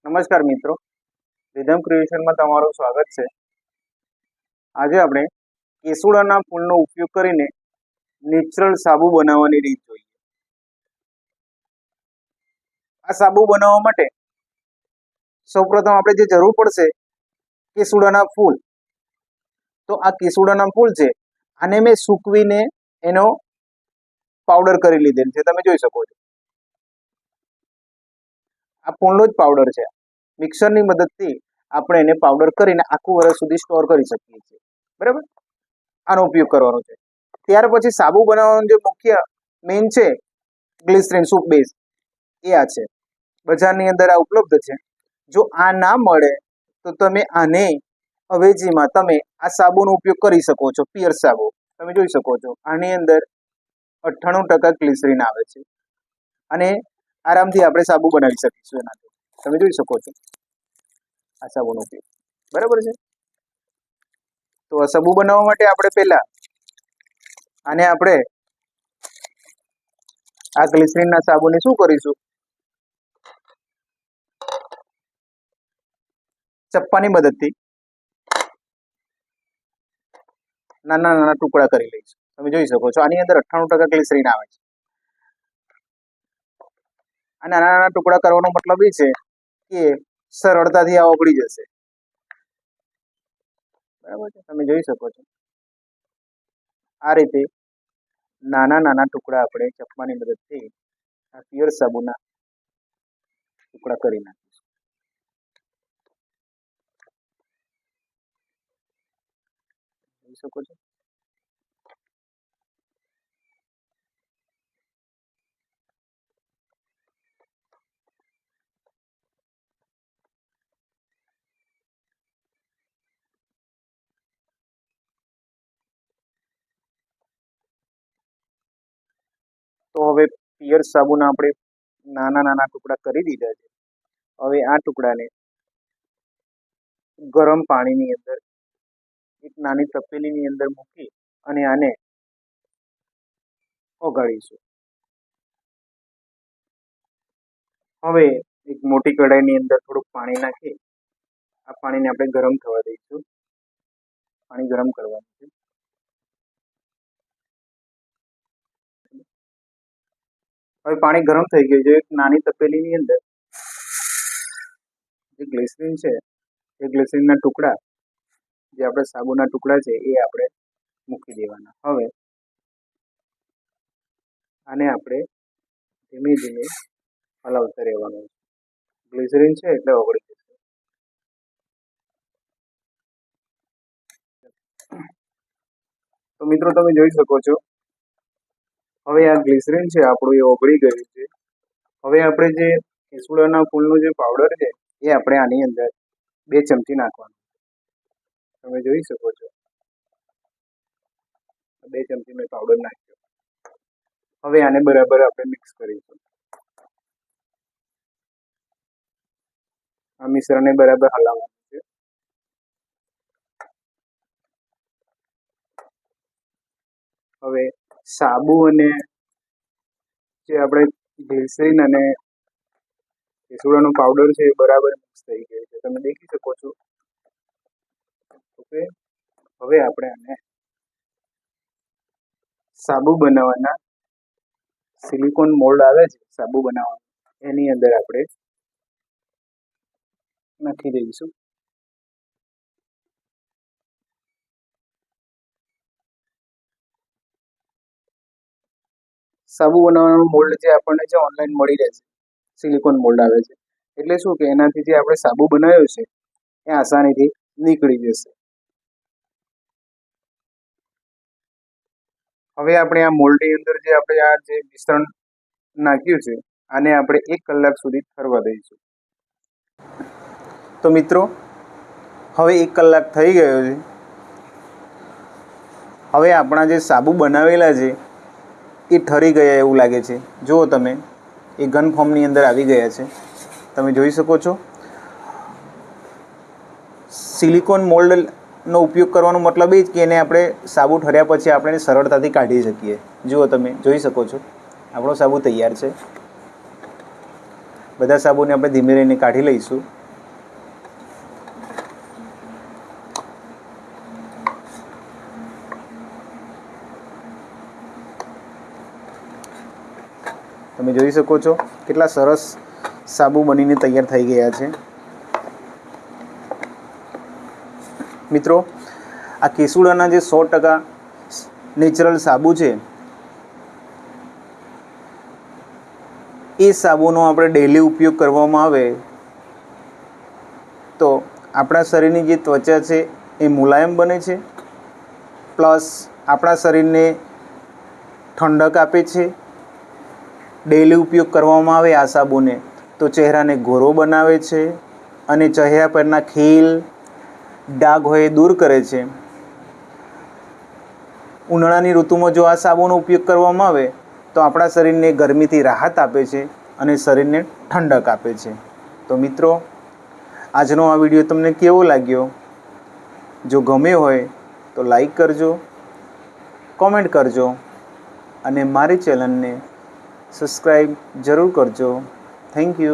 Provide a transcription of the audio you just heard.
નમસ્કાર મિત્રો, રિધમ ક્રિએશનમાં તમારું સ્વાગત છે. આજે આપણે કેસુડાના ફૂલનો ઉપયોગ કરીને નેચરલ સાબુ બનાવવાની રીત જોઈએ. આ સાબુ બનાવવા માટે સૌપ્રથમ આપણે જે જરૂર પડશે કેસુડાના ફૂલ. તો આ કેસુડાના ફૂલ છે, આને મેં સૂકવીને એનો પાવડર કરી લીધેલ છે, તમે જોઈ શકો છો. આ ફૂલનો જ પાવડર છે. મિક્સરની મદદથી આપણે એને પાવડર કરીને આખું વર્ષ સુધી સ્ટોર કરી શકીએ છીએ. બરાબર, આનો ઉપયોગ કરવાનો છે. ત્યાર પછી સાબુ બનાવવાનું જે મુખ્ય મેઇન છે ગ્લિસરીન સૂપ બેઝ, એ આ છે. બજારની અંદર આ ઉપલબ્ધ છે. જો આ ના મળે તો તમે આને અવેજીમાં તમે આ સાબુનો ઉપયોગ કરી શકો છો. પિયર સાબુ તમે જોઈ શકો છો, આની અંદર 98% ગ્લિસરીન આવે છે અને આરામથી આપણે સાબુ બનાવી શકીશું એનાથી. તમે જોઈ શકો છો આ સાબુનો ઉપયોગ. બરાબર છે. તો આ સાબુ બનાવવા માટે આપણે પહેલા આને આપણે આ ગ્લિસરીનના સાબુને શું કરીશું, ચપ્પાની મદદથી નાના નાના ટુકડા કરી લઈશું. તમે જોઈ શકો છો આની અંદર 98% ગ્લિસરીન આવે છે. આ નાના નાના ટુકડા કરવાનો મતલબ એ છે કે સરળતાથી આ ઓગળી જશે. બરાબર છે, તમે જોઈ શકો છો આ રીતે નાના નાના ટુકડા આપણે ચપ્પાની મદદથી આ પિયર સાબુના ટુકડા કરી નાખીશું. જોઈ શકો છો. તો હવે પિયર સાબુના આપણે નાના નાના ટુકડા કરી દીધા છે. હવે આ ટુકડાને ગરમ પાણીની અંદર એક નાની તપેલીની અંદર મૂકી અને આને ઓગાળીશું. હવે એક મોટી કઢાઈની અંદર થોડુંક પાણી નાખી આ પાણીને આપણે ગરમ થવા દઈશું. પાણી ગરમ કરવાનું છે. હવે પાણી ગરમ થઈ ગયું છે. એક નાની તપેલીની અંદર જે ગ્લિસરીન છે એ ગ્લિસરીનના ટુકડા, જે આપણે સાબુના ટુકડા છે એ આપણે મૂકી દેવાના. હવે આને આપણે ધીમે ધીમે હલાવતા રહેવાનું. ગ્લિસરીન છે એટલે ઓગળી જશે. તો મિત્રો તમે જોઈ શકો છો હવે આ ગ્લિસરીન છે આપણું એ ઓગળી ગયું છે. હવે આપણે જે કેસુડાના ફૂલનો જે પાવડર છે એ આપણે આની અંદર 2 ચમચી નાખવાનું. તમે જોઈ શકો છો 2 ચમચી મેં પાવડર નાખ્યો. હવે આને બરાબર આપણે મિક્સ કરીશું. આ મિશ્રણને બરાબર હલાવવાનું છે. હવે સાબુ અને જે આપણે ગ્લિસરીન અને કેસુડાનો પાવડર છે એ બરાબર મિક્સ થઈ ગયું છે, તમે દેખી શકો છો. ઓકે, હવે આપણે આને સાબુ બનાવવાના સિલિકોન મોલ્ડ આવે છે સાબુ બનાવવાનું, એની અંદર આપણે નાખી દઈશું. સાબુ બનાવવાનું મોલ્ડ જે આપણને જે ઓનલાઈન મળી રહે છે, સિલિકોન મોલ્ડ આવે છે. એટલે શું કે એનાથી જે આપણે સાબુ બનાવ્યો છે એ આસાનીથી નીકળી જશે. હવે આપણે આ મોલ્ડની અંદર જે આપણે આ જે મિશ્રણ નાખ્યું છે આને આપણે 1 કલાક સુધી ઠરવા દઈશું. તો મિત્રો હવે 1 કલાક થઈ ગયો છે. હવે આપણા જે સાબુ બનાવેલા છે એ ઠરી ગયા એવું લાગે છે. જુઓ તમે, એ ઘન ફોર્મની અંદર આવી ગયા છે. તમે જોઈ શકો છો. સિલિકોન મોલ્ડનો ઉપયોગ કરવાનો મતલબ એ જ કે એને આપણે સાબુ ઠર્યા પછી આપણે સરળતાથી કાઢી શકીએ. જુઓ તમે જોઈ શકો છો આપણો સાબુ તૈયાર છે. બધા સાબુને આપણે ધીમે રહીને કાઢી લઈશું. તમે જોઈ શકો છો કેટલા સરસ સાબુ બનીને તૈયાર થઈ ગયા છે. મિત્રો, આ કેસુડાના જે 100% નેચરલ સાબુ છે એ સાબુનો આપણે ડેલી ઉપયોગ કરવામાં આવે તો આપણા શરીરની જે ત્વચા છે એ મુલાયમ બને છે, પ્લસ આપણા શરીરને ઠંડક આપે છે. ડેલી ઉપયોગ કરવામાં આવે આ સાબુને તો ચહેરાને ગોરો બનાવે છે અને ચહેરા પરના ખીલ ડાઘ હોય એ દૂર કરે છે. ઉનાળાની ઋતુમાં જો આ સાબુનો ઉપયોગ કરવામાં આવે તો આપણા શરીરને ગરમીથી રાહત આપે છે અને શરીરને ઠંડક આપે છે. તો મિત્રો, આજનો આ વિડીયો તમને કેવો લાગ્યો? જો ગમ્યો હોય તો લાઈક કરજો, કોમેન્ટ કરજો અને મારી ચેનલને સબસ્ક્રાઈબ જરૂર કરજો. Thank you.